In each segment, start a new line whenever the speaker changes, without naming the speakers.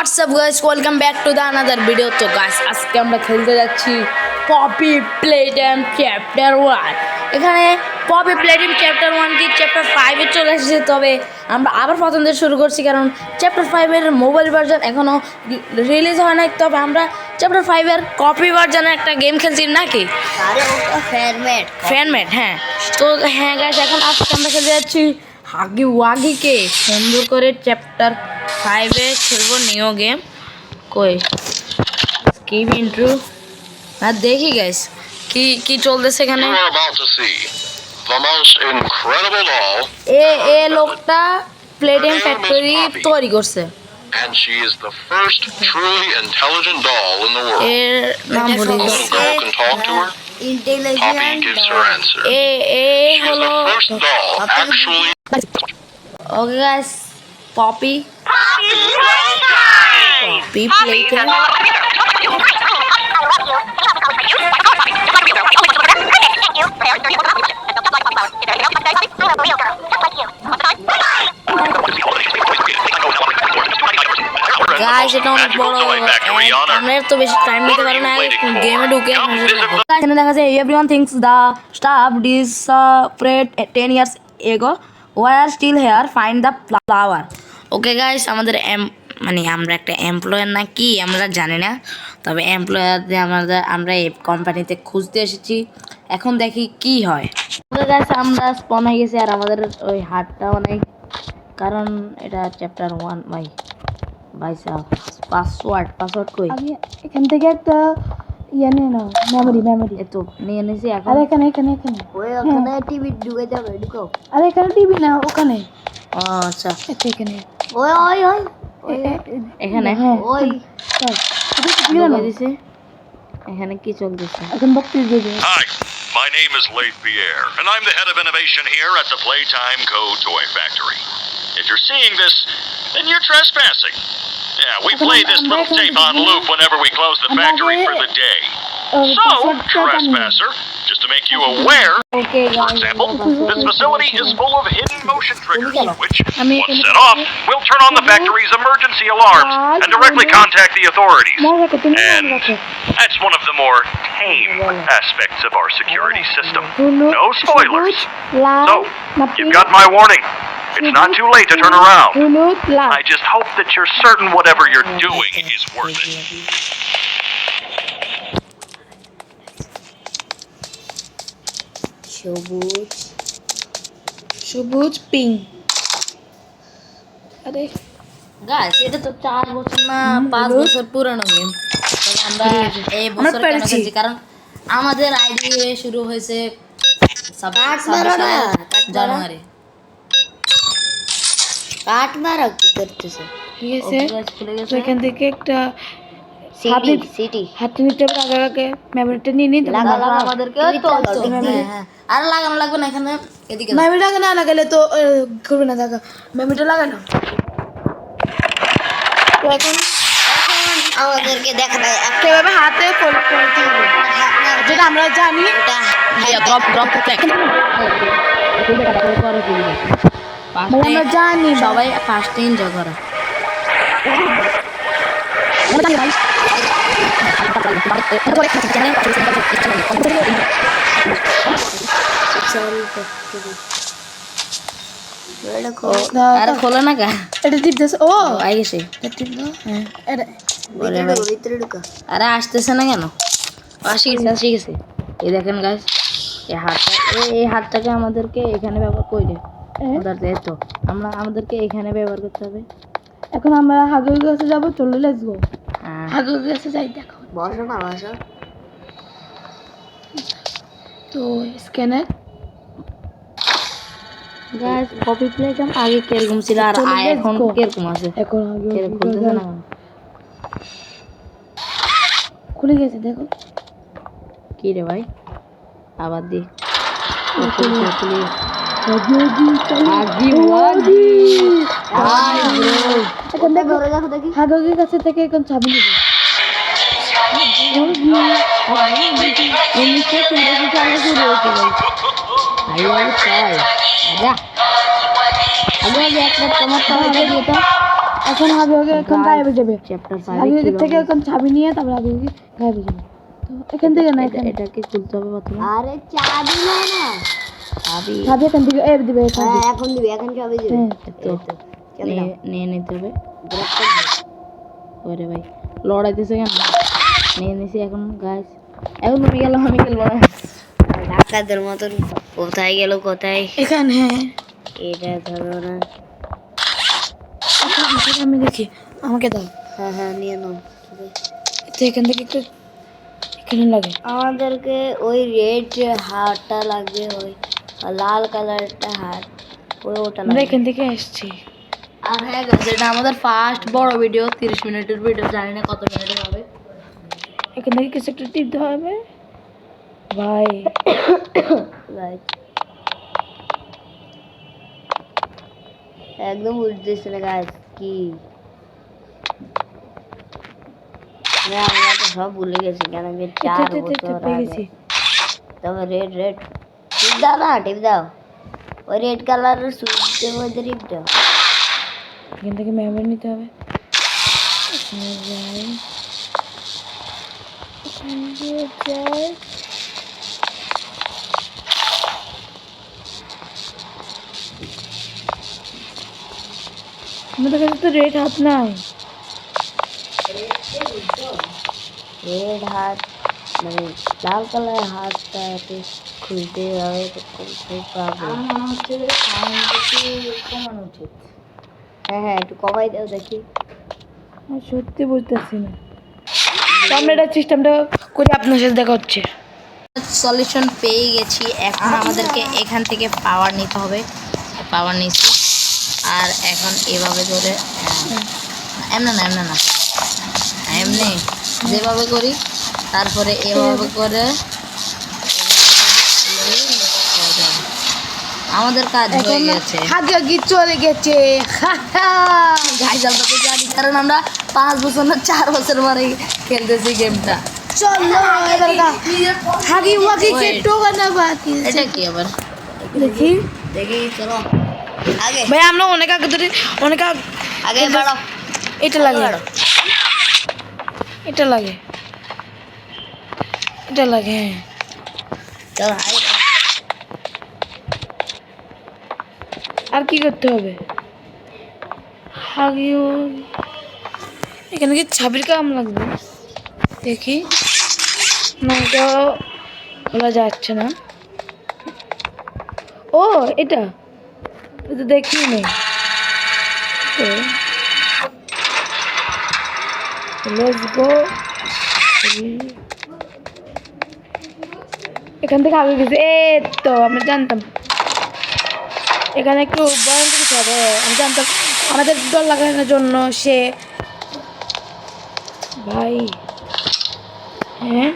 What's up guys, welcome back to the another video. তো guys আজকে আমরা খেলতে যাচ্ছি পপি প্লেটাইম চ্যাপ্টার 1। এখানে পপি প্লেটাইম চ্যাপ্টার 1 কি চ্যাপ্টার 5 এ চলে এসেছে, তবে আমরা আবার প্রথম থেকে শুরু করছি কারণ চ্যাপ্টার 5 এর মোবাইল ভার্সন এখনো রিলিজ হয় নাই। তবে আমরা চ্যাপ্টার 5 এর কপি ভার্সনের একটা গেম খেলছি নাকি,
আরে ওটা
ফ্যানমেট। হ্যাঁ তো হ্যাঁ গাইস, এখন আজকে আমরা খেলতে যাচ্ছি হাগি ওয়াগিকে সুন্দর করে চ্যাপ্টার 5 এ খেলবো নিউ গেম। কই স্কিপ ইন্ট্রো আর দেখি গাইস কি কি চলতেছে এখানে। এ লোকটা প্লেটিয়াম ফ্যাক্টরি তৈরি করছে।
And she is the first truly intelligent doll in the world.
এর নাম
A
বলি
little girl can talk to her. Poppy gives her answer.
এ
She is
হলো
the first doll actually.
Okay guys, Poppy Playtime. Guys এটা অনেক বড়, আমরা তো বেশি টাইম নিতে পারি না, গেমে ঢুকে এখানে দেখা যায় everyone thinks the stuff disappeared 10 years ago were still here find the flower. Okay guys, আমাদের মানে আমরা একটা এমপ্লয়ার না কি আমরা জানি না, তবে এমপ্লয়ারদের আমরা এই কোম্পানিতে খুঁজতে এসেছি। এখন দেখি কি হয়। ওকে গাইস, আমরা স্পন হয়ে গেছি আর আমাদের ওই হাতটাও নেই কারণ এটা চ্যাপ্টার 1। ভাই সাহেব পাসওয়ার্ড কই?
আমি এখান থেকে একটা নিয়ে নাও, মেমোরি
এত নিয়ে নিয়েছি। এখন
আর এখানে ওখানে টিভি ঢুকে যাবে, ঢুকো। আর এখানে টিভি না, ওখানে।
ও আচ্ছা,
এখানে ওই
এখানে
ওই
দিছে। এখানে কি চলতেছে?
এখন বক্তৃতা দেবে।
Hi, my name is Leith Pierre, and I'm the head of innovation here at the Playtime Co. Toy Factory. If you're seeing this, then you're trespassing. Yeah, we play this little tape on loop whenever we close the factory for the day. So, trespasser, just to make you aware, for example, this facility is full of hidden motion triggers, which, once set off, will turn on the factory's emergency alarms and directly contact the authorities. And that's one of the more tame aspects of our security system. No spoilers. So, you've got my warning. It's not too late to turn around. I just hope that you're certain whatever you're doing is worth it.
সবুজ pink. আরে
guys এটা তো 4 বছর না 5 বছর পুরানো game. তবে আমরা এই বছর কেন খেলছি কারণ আমাদের আইডি শুরু হয়েছে 26 জানুয়ারি।
কাট মারা কি করতেছে? ঠিক আছে, তো এখান থেকে একটা
সিটি
হাতে নিতে হবে। আগে মেমোরিটা নিয়ে নিতে
আমাদেরকে তো হ্যাঁ আর লাগানো লাগবে না এখানে। এদিকে
মেমোরিটা না লাগালে তো করবে না। দেখা মেমোরিটা লাগানো। তো এখন
আমাদেরকে দেখাবে
কিভাবে হাতে করতে হবে যেটা আমরা জানি। আমরা জানি
সবাই ফার্স্টে এনজয় করা। আরে খোলে না কা
এটা টিপতেছে। ও
আই গেছে। আরে আসতেছে না কেন? আসি গেছে। এই দেখেন গাইস, এই হাতটাকে আমাদেরকে এখানে ব্যবহার করে তো আমাদেরকে এখানে ব্যবহার করতে হবে।
এখন আমরা হাগুর কাছে যাবো, চলো লেটস গো। হাগুর কাছে যাই, দেখো
বসো।
তো স্ক্যানার
গাইস কপি প্লেটাম আগে কিরকম ছিল আর এখন কিরকম আছে?
এখন
খুলতেছে না
খুলে গেছে, দেখো।
কি রে ভাই, আবার দি
হাগুর কাছে থেকে এখন চাবি নেবে।
আগে একটা তোমার
এখন হাগি হাগি এখন গায়েব হয়ে যাবে
চ্যাপ্টার
হাগি
5
হাগি থেকে এখন চাবি নিয়ে তারপর হাগি হাগি গায়েব হয়ে যাবে তো এখান থেকে না এখানে
এটাকে খুলতে হবে প্রথমে
আরে চাবি নাই না
চাবি
চাবি এখান থেকে এর দিবে চাবি
হ্যাঁ এখন দিবি এখন চাবি দিবি
হ্যাঁ
তো নিয়ে নিতে হবে ওরে ভাই লড়াইতেছে কেন নিয়ে নিছি এখন গাইস এখন আমি গেলাম লড়াই
ডাকাতের মতন কোথায় গেল কোথায়
এখানে হ্যাঁ
এটা ধরো না
এটা আমি দেখি আমাকে দাও
হ্যাঁ হ্যাঁ নিয়ে নাও
তো এখান থেকে একটু এখানে লাগে
আমাদেরকে ওই রেড হারটা লাগবে ওই লাল কালারটা হার ওটা
আমরা
লাগবে
এখান থেকে এসেছি
আর হ্যাঁ guys, এটা আমাদের ফার্স্ট বড় ভিডিও 30 মিনিটের ভিডিও জানি না কত মিনিটের হবে
এখান থেকে কিছু একটা টিপতে হবে ভাই
Right. একদম বুঝতেছি না গাছ কি আমরা তো সব ভুলে গেছি কেন আমি 4 বছর
পেয়ে
আগে
গেছি
তবে রেড টিপ দাও না টিপ দাও ওই রেড কালারের সুইচের মধ্যে টিপ দাও
এখান থেকে মেমোরি নিতে হবে এখানে যাই এখানে যাই আমাদের কাছে তো রেড হাত নাই
রেড হাত মানে লাল কালারের হাতটা খুলতে হবে তখন খুব পাবো
মনে হচ্ছে যে সাউন্ড কমানো উচিত
হ্যাঁ হ্যাঁ একটু কমাই দাও দেখি
আমি সত্যি বুঝতেছি না তো আমরা এটা সিস্টেমটা করে আপনার সাথে দেখা হচ্ছে
সলিউশন পেয়ে গেছি এখন আমাদেরকে এখান থেকে পাওয়ার নিতে হবে পাওয়ার নিচ্ছি আর এখন এভাবে করে এমনি না এমনি যেভাবে করি তারপরে এভাবে করে আমাদের কাজ হয়ে গেছে
আগে আগে চলে গেছে
গাইস আমরা তো জানি কারণ আমরা 5 বছর না 4 বছর পরে খেলতেছি গেমটা
চলো এবার হাগি ওয়াগি কে টোকা না বাকি
এটা কি আবার
দেখি
দেখি চলো আগে
ভাই আমরা অনেক আগে ধরে অনেক
আগে বাড়ো
এটা লাগে এটা লাগে এটা লাগে হ্যাঁ
চলো আগে
আর কি করতে হবে হাগিও এখানে কি ছাবির কাম লাগবে দেখি না এটা খোলা যাচ্ছে না ও এটা তো দেখি নেই লেটস গো এখান থেকে আগে গেছে এই তো আমরা জানতাম এখানে একটু ভয়ঙ্কর কিছু হবে আমি জানতাম আমাদের ডর লাগানোর জন্য সে ভাই হ্যাঁ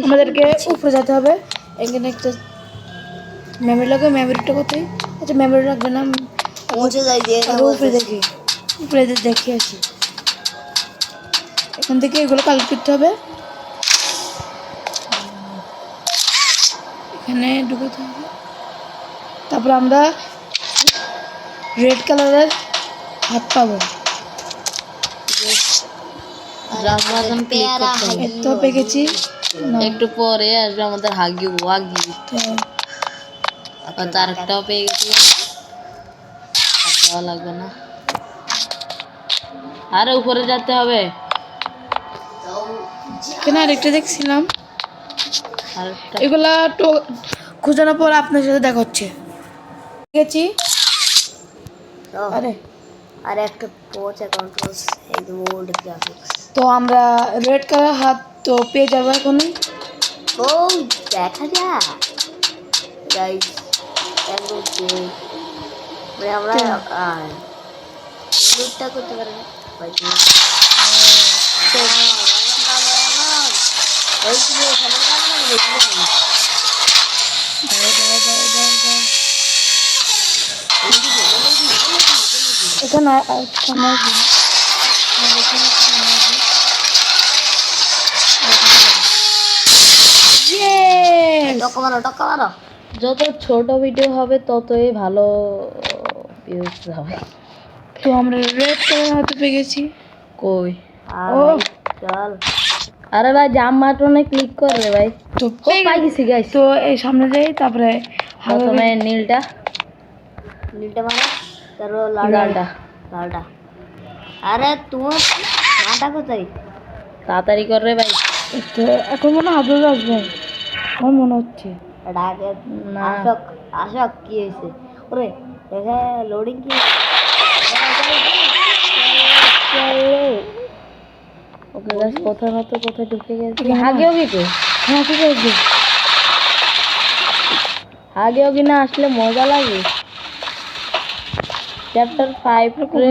আমাদেরকে উপরে যেতে হবে এখানে একটা মেমোরি লাগবে মেমোরিটা কোথায় আচ্ছা মেমোরি লাগবে না
পৌঁছে যাই দিয়ে
আগে উপরে দেখি উপরে দেখে আসি এখান থেকে এগুলো কালেক্ট করতে হবে এখানে ঢুকাতে হবে তারপর আমরা রেড কালারের হাত পাবো
পেয়ারা
এই তো পেয়ে গেছি না,
একটু পরে আসবে আমাদের হাগি ওয়াগি
তো
আর তারটাও পেয়ে গেছি আর দেওয়া লাগবে না আরে উপরে যেতে হবে
এখানে আরেকটা দেখছিলাম
আরেকটা
এগুলা তো খোঁজানোর পর আপনার সাথে দেখা হচ্ছে গেছি আরে
আর একটা পৌঁছে কন্ট্রোল একদম ওল্ড গ্রাফিক্স
তো আমরা রেড কালার হাত তো পেয়ে যাবো এখন
ও দেখা যা গাইস একদম মানে আমরা লুটটা করতে পারি না ভাই ওই কি এখানে না দেখি
এখানে
টক্কা মারো
যত ছোট ভিডিও হবে ততই ভালো ভিউজ হবে
তো আমরা রেড কালার হাতে পেয়ে গেছি।
কই
ও
চল
আরে ভাই জাম বাটনে ক্লিক কর রে ভাই।
তো
ও পাই গেছি গাইস।
তো এই সামনে যাই, তারপরে
প্রথমে নীলটা
নীলটা মানে তারপর
লালটা।
লালটা। আরে তোমার মাটা কোথায়?
তাড়াতাড়ি কর রে ভাই।
তো এখন মনে হয় হাতে আসবে আমার মনে হচ্ছে।
ডাকে
না।
আসক আসক কি হয়েছে? ওরে দেখে লোডিং কি
ওকে গাইস কোথায় না তো কোথায় ঢুকে গেছে। আগেও কি কই
হ্যাঁ ঠিক আছে,
আগেও কি না আসলে মজা লাগে। চ্যাপ্টার 5 রে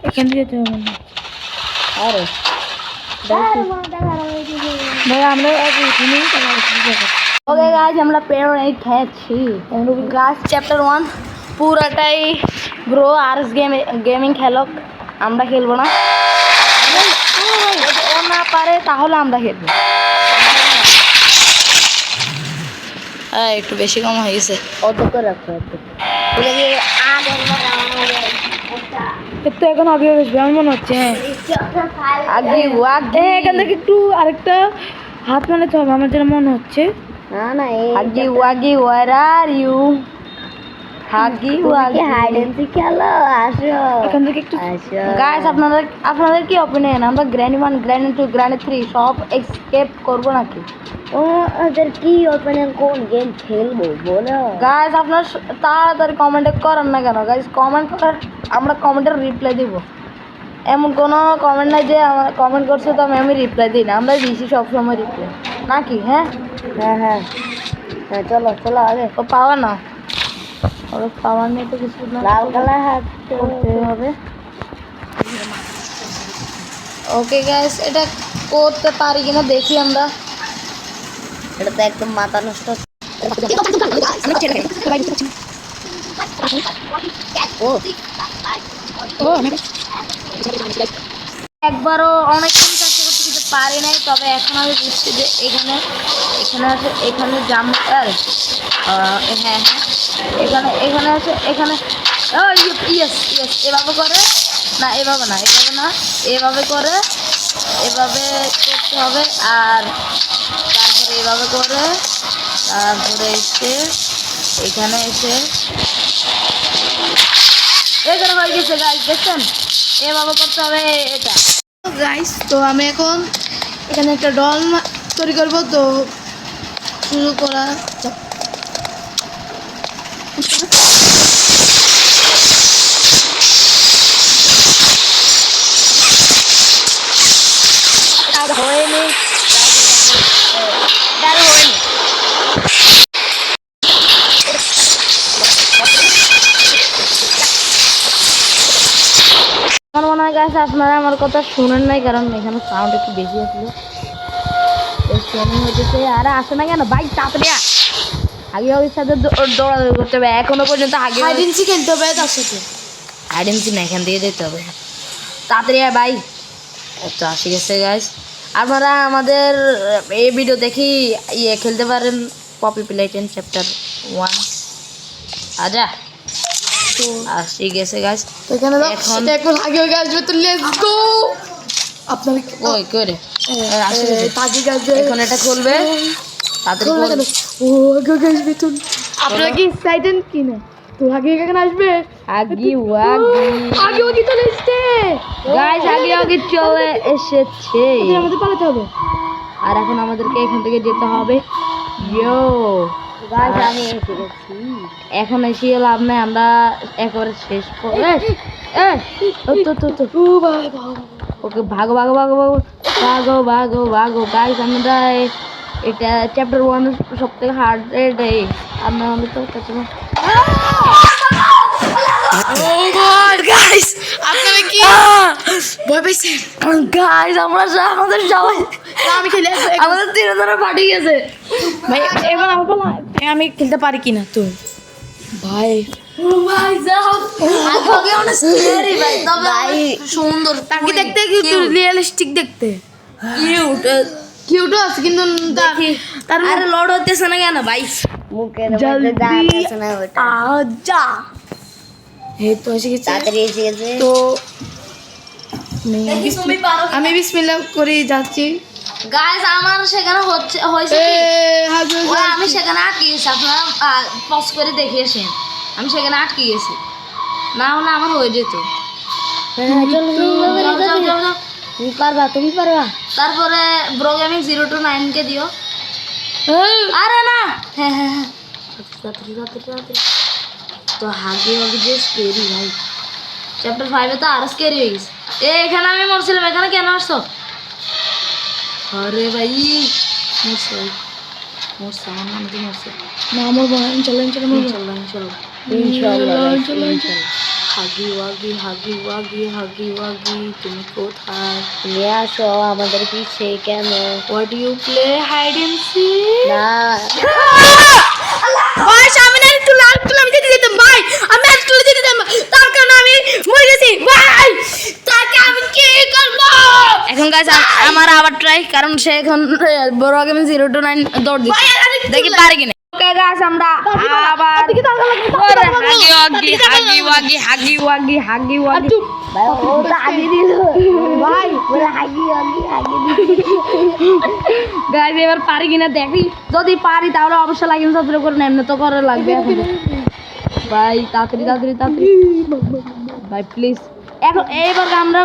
এখান থেকে যেতে হবে না।
আরে
ভাই আমরা আগে উঠিনি, তারপর
ওকে গাইস আমরা পেড় এই খেয়েছি। গাইস চ্যাপ্টার 1 পুরাটাই ব্রো আরএস গেমিং খেলক, আমরা খেলবো না। যদি ও না পারে তাহলে আমরা খেলবো। হ্যাঁ একটু বেশি কম হয়ে গেছে।
অর্ধেক করে রাখতে হবে।
একটু এখন আগে আসবে আমার মনে হচ্ছে। হ্যাঁ
আগে
এখান থেকে একটু আরেকটা হাত মারাতে হবে আমার যেন মনে হচ্ছে।
না না এই
Huggy Wuggy where are you Huggy Wuggy
hide and seek খেলো, আসো
এখান থেকে একটু
আসো।
গাইস আপনাদের কি অপিনিয়ন? আমরা গ্র্যানি 1 গ্র্যানি 2 গ্র্যানি 3 সব এসকেপ করব নাকি?
ও ওদের কি ওপেনিয়ন, কোন গেম খেলবো বলো?
গাইস আপনারা তাড়াতাড়ি কমেন্টে করেন না কেন? গাইস কমেন্ট করার আমরা কমেন্টের রিপ্লাই দিব। এমন কোনো কমেন্ট নাই যে আমার কমেন্ট করছে তো আমি রিপ্লাই দিই না। আমরা দিছি সবসময় রিপ্লাই নাকি? হ্যাঁ
হ্যাঁ হ্যাঁ হ্যাঁ চলো চলো আগে।
ও পাওয়া না, ওর পাওয়ার নিয়ে তো কিছু না
লাল কালার হাত
করতে হবে। ওকে গাইস এটা করতে পারি কিনা দেখি আমরা।
এটা তো একদম মাথা নষ্ট। ও
ও
একবারও অনেকক্ষণ চেষ্টা করতে কিছু পারি নাই, তবে এখন আমি বুঝছি যে এখানে আছে, এখানে জাম্পার। হ্যাঁ হ্যাঁ এখানে আছে, এখানে ইয়েস ইয়েস এভাবে করে না, এভাবে না, এভাবে না, এভাবে করে এভাবে করতে হবে। আর তারপরে এভাবে করে তারপরে এসে এখানে এসে এখানে হয়ে গেছে গাইস, দেখছেন? এভাবে করতে হবে এটা।
গাইস তো আমি এখন এখানে একটা ডল তৈরি করবো, তো শুরু করা যাক।
হয়নি হয়নি। আমার মনে হয় গাছ আপনারা আমার কথা শুনেন নাই, কারণ এখানে সাউন্ড একটু বেশি আসলো। ট্রেনিং হতেছে আর আসে না কেন ভাই? তাড়াতাড়ি আগে ওর সাথে দৌড়াদৌড়ি করতে হবে। এখনো পর্যন্ত আগে
হাইডেন্সি খেলতে হবে তার সাথে।
আইডেন্সি না, এখান থেকে যেতে হবে। তাড়াতাড়ি আয় ভাই। তো আসি গেছে গাইস, আপনারা আমাদের এই ভিডিও দেখি খেলতে পারেন পপি প্লেটেন চ্যাপ্টার 1। আজা আসি গেছে গাইস।
তো এখানে
এখন
এখন আগে আগে আসবে, তো লেটস গো। আপনারা
ওই করে আসি গেছে।
তাজি গাছে
এখন এটা খুলবে তাড়াতাড়ি
কেন? ও আগে আগে আসবে তো। আপনারা কি এক্সাইটেড কি না? তো আগে এখানে আসবে।
আগি ওয়াগি
আগে আগে চলে এসছে
গাইস, আগে চলে এসেছে।
আমাদের পালাতে হবে।
আর এখন আমাদেরকে এখান থেকে যেতে হবে। ইয়ো
গাছ আমি এসে গেছি।
এখন এসে লাভ নাই, আমরা একেবারে শেষ করে
ও বাবা
ওকে ভাগো ভাগো ভাগো ভাগো ভাগো ভাগো ভাগো গাইস, আমরা এটা চ্যাপ্টার 1 সব থেকে হার্ড এটাই। আমরা তো কাছে
ও গড গাইস, আপনারা কি ভয় পাইছেন?
গাইস আমাদের সবাই
আমি খেলে
আমাদের 3 ধরে ফাটি গেছে
ভাই। এবার আমার পালা, আমি খেলতে পারি কিনা তো ভাই?
ও ভাই যাও আগে অনেক স্ক্যারি ভাই, তবে সুন্দর
তাকে দেখতে কিন্তু রিয়েলিস্টিক দেখতে,
কিউট
কিউটও আছে কিন্তু তার
আরে লড় হতেছে না কেন ভাই?
মুখের মধ্যে দাঁত আছে না ওটা।
আজা এই তো এসে গেছে।
তাড়াতাড়ি এসে গেছে।
তো
দেখি তুমি পারো
আমি বিসমিল্লাহ করে যাচ্ছি।
গাইস আমার সেখানে হয়েছে
এ,
কি
হাজু,
ওই আমি সেখানে আটকে গেছি আপনারা পজ করে দেখে আসেন আমি সেখানে আটকে গেছি না হলে আমার হয়ে যেত
হ্যাঁ, চলো, চলো, চলো,
যাও, যাও, যাও, যাও।
তুমি পারবা, তুমি পারবা।
তারপরে ব্রোগ্রামিং 0 to 9 কে দিও আরে না হ্যাঁ হ্যাঁ হ্যাঁ তাড়াতাড়ি, তাড়াতাড়ি, তাড়াতাড়ি। তো হাগে হাগে যে স্কেরি ভাই চ্যাপ্টার 5 এ তো আরো স্কেরি হয়ে গেছে এখানে আমি মরছিলাম এখানে কেন আসছো আরে ভাই মরছে মরছে আমার নাম তো মরছে
না আমার বোন ইনশাল্লাহ ইনশাল্লাহ মরবো।
ইনশাল্লাহ ইনশাল্লাহ
ইনশাআল্লাহ,
ইনশাল্লাহ,
ইনশাআল্লাহ।
Huggy Wuggy Huggy Wuggy Huggy Wuggy তুমি কোথায়
নিয়ে আসো আমাদের পিছে কেন?
What you play hide and seek
না,
ভাই সামনে আর একটু লাল তুলে আমি যেতে যেতাম ভাই, আমি আর তুলে যেতে যেতাম, তার কারণে আমি মরে গেছি ভাই, তাকে আমি কি করব?
এখন গাইস আমার আবার ট্রাই কারণ সে এখন বড় গেম 0 to 9 দৌড় দিচ্ছে দেখি পারে কিনা ওকে গাইস আমরা আবার হাগি Wuggy Huggy Wuggy Huggy Wuggy Huggy Wague
ভাই ও তো আগে দিল ভাই, বলে হাগি হাগি হাগি দিল।
গাইস এবার পারি কিনা দেখি যদি পারি তাহলে অবশ্যই লাগিয়ে সাবস্ক্রাইব করে এমনি তো করে লাগবে এখন ভাই তাড়াতাড়ি তাড়াতাড়ি তাড়াতাড়ি ভাই প্লিজ এখন এইবার আমরা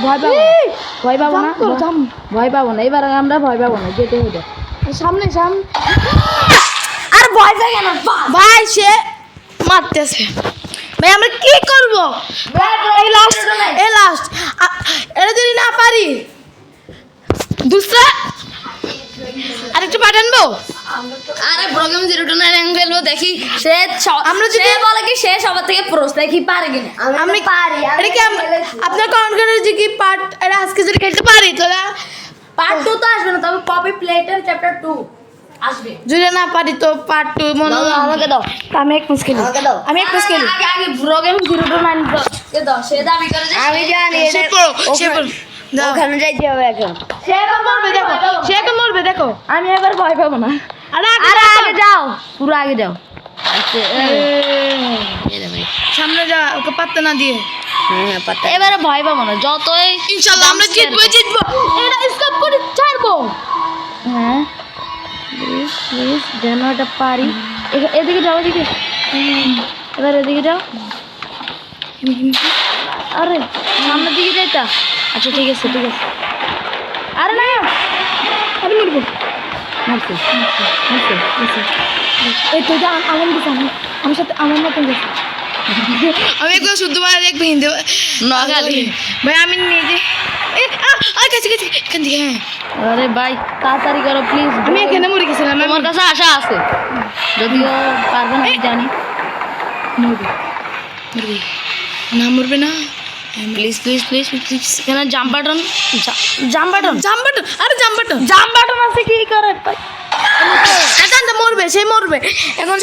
ভয় পাবো না ভয় পাবো না এবার আমরা ভয় পাবো না যেতে হইবে
সামনে সামনে
আর ভয় পাই কেন
ভাই সে মারতেছে ভাই আমরা কি করব? এই লাস্ট এটা যদি না পারি দুসরা আরেকটু পাঠানবো।
আরে প্রোগ্রাম 0 to 9 অ্যাঙ্গেল দেখি সে
আমরা যদি-
সে বলে কি সে সবার থেকে প্রোস দেখি পারে কিনা
আমি পারি, এটা কি আপনার কাউন্ট করে যে কি পার্ট এটা আজকে যদি খেলতে পারি তাহলে,
পার্ট 2 তো আসবে না তবে কপি প্লেটের চ্যাপ্টার 2 আসবে
যদি না পারি তো পার্ট 2 মনে
দাও,
হয়
আমাকে দাও,
আমি এক মাস খেলি,
আমাকে দাও।
আমি এক মাস খেলি।
আগে আগে প্রোগ্রাম 0 to 9 কে দাও সে দাবি করে যে
আমি জানি
সে
এটা
পড়ো, সে পড়ো। দাও।
ওখানে যাইতে হবে এখন।
সে এখন মরবে দেখো, সে এখন মরবে দেখো।
আমি এবার ভয় পাবো না
আরে
আরে আগে যাও পুরো আগে যাও আচ্ছা
সামনে যা, ওকে পাত্তা না দিয়ে।
হ্যাঁ, পাতা।
এবারে ভয় পাবো না যতই
ইনশাআল্লাহ আমরা জিতবো জিতবো, এটা স্টপ করে ছাড়বো।
হ্যাঁ প্লিজ প্লিজ যেন এটা পারি এদিকে যাও এদিকে এবার এদিকে যাও আরে সামনের দিকে যাইতা আচ্ছা ঠিক আছে ঠিক আছে আরে না
আমি মরবো।
মারছে
এই তো যা আমার দিকে আমার সাথে আমার মতন গেছে। আমি একদম শুদ্ধ মারা দেখবে হিন্দি
নগালি
ভাই আমি নিজে কাছে কাছে এখান থেকে। হ্যাঁ
আরে ভাই তাড়াতাড়ি করো প্লিজ
আমি এখানে মরে গেছিলাম।
তোমার কাছে আশা আছে যদিও পারবে না আমি জানি
না মরবে না,
প্লিজ প্লিজ প্লিজ প্লিজ এখানে jump button jump button
jump button, আরে জাম্প বাটন,
জাম্প বাটন আছে কি করে ভাই
এখন তো মরবে, সে মরবে এখন।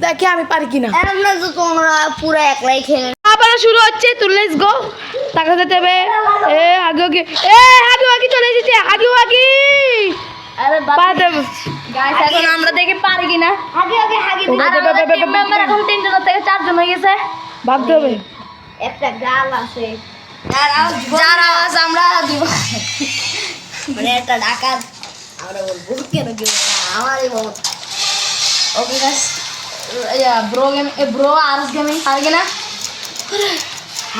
দেখি আমি পারি কিনা।
আমরা তো তোমরা পুরো একলাই খেলে।
আবার শুরু হচ্ছে, তো লেটস গো। টাকা যেতে হবে। আগে আগে চলে এসেছে, আগে
আরে
পারবে।
গাইস এখন আমরা দেখি পারি কিনা
আগে আগে হাগি
ও,
আর আমাদের টিম মেম্বার এখন 3 জনের থেকে 4 জন হয়ে গেছে
ভাবতে হবে।
একটা গাল আছে,
যার আওয়াজ আমরা দিব
মানে একটা ডাকাত। আমরা বলবো কেন কি আমারই বহুত।
ওকে গাইস ব্রো আরস গেমিং পারি কিনা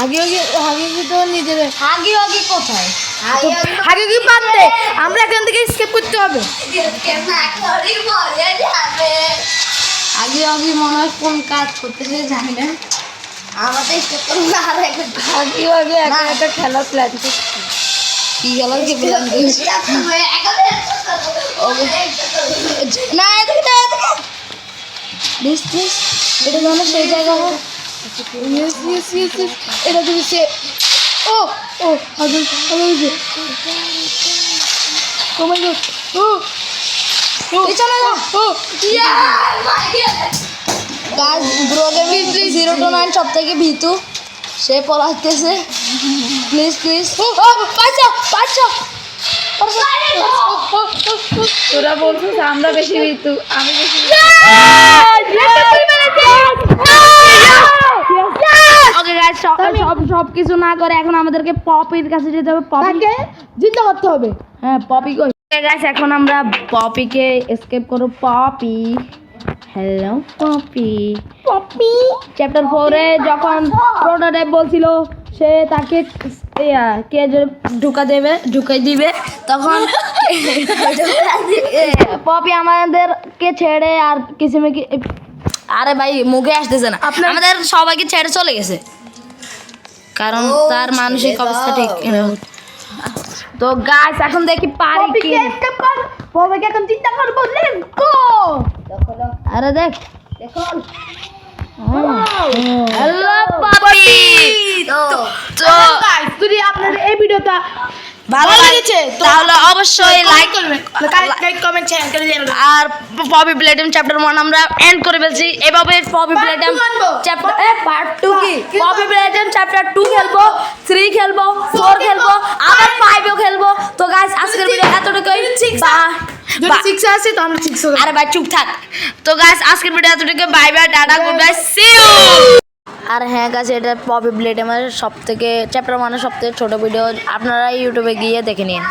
আগে তো নিজের
হাগি হাগি কোথায়
আগে কি পারতে, আমরা এখান থেকে স্কেপ করতে হবে।
আগে আগে মনে হয় কোন কাজ করতেছে জানি না
আমাদের করবো আর একটা
আগে একটা খেলা প্ল্যান
কি গেল কি প্ল্যান না এদিকে প্লিজ প্লিজ এটা যেন সেই জায়গা হোক
Yes. এটা যদি সে ও আগে ও মাই গড
পিছনে যা গাইস ব্রো গেমিং 0 to 9 সব থেকে ভীতু সে পলাইতেছে প্লিজ প্লিজ পাঁচশো
তোরা বলছিস আমরা বেশি মৃত্যু, আমি বেশি
গাইস সব কিছু না করে এখন আমাদেরকে পপির কাছে যেতে হবে। পপি
তাকে জিজ্ঞা করতে হবে।
হ্যাঁ পপি কই গাইস এখন আমরা পপিকে এসকেপ করব। পপি হ্যালো পপি চ্যাপ্টার 4 এ যখন প্রোটোটাইপ বলছিল সে তাকে কে যে ঢুকাই দিবে তখন পপি আমাদেরকে ছেড়ে আর কিছু আরে ভাই মুখে আসতেছে না, আমাদের সবাইকে ছেড়ে চলে গেছে কারণ তার মানসিক অবস্থা ঠিক। তো গাইস এখন দেখি পারি কি।
পপিকে এখন চিন্তা করব। Let's go.
আরে দেখ
দেখো
হ্যালো পপি। তো
গাইস যদি আপনাদের এই ভিডিওটা
ভালো লেগেছে তাহলে অবশ্যই লাইক
লাইক কমেন্ট শেয়ার করে দিন।
আর পপি প্লেটিম চ্যাপ্টার 1 আমরা এন্ড করে ফেলছি। এভাবে পপি প্লেটিম চ্যাপ্টার পার্ট 2 কি পপি প্লেটিম চ্যাপ্টার 2 খেলবো, 3 খেলবো, 4 খেলবো, আবার 5 ও খেলবো। তো গাইস আজকের ভিডিও এতটুকুই।
যদি 6 আসে তো আমরা 6 হবে।
আরে ভাই চুপ থাক। তো গাইস আজকের ভিডিও এতটুকুই। বাই বাই, টাটা, গুড বাই, সি ইউ। আর হ্যাঁ গাইস এটা পপি প্লেটিমের সবথেকে চ্যাপ্টার 1 এর সবথেকে ছোট ভিডিও, আপনারা ইউটিউবে গিয়ে দেখে নিন।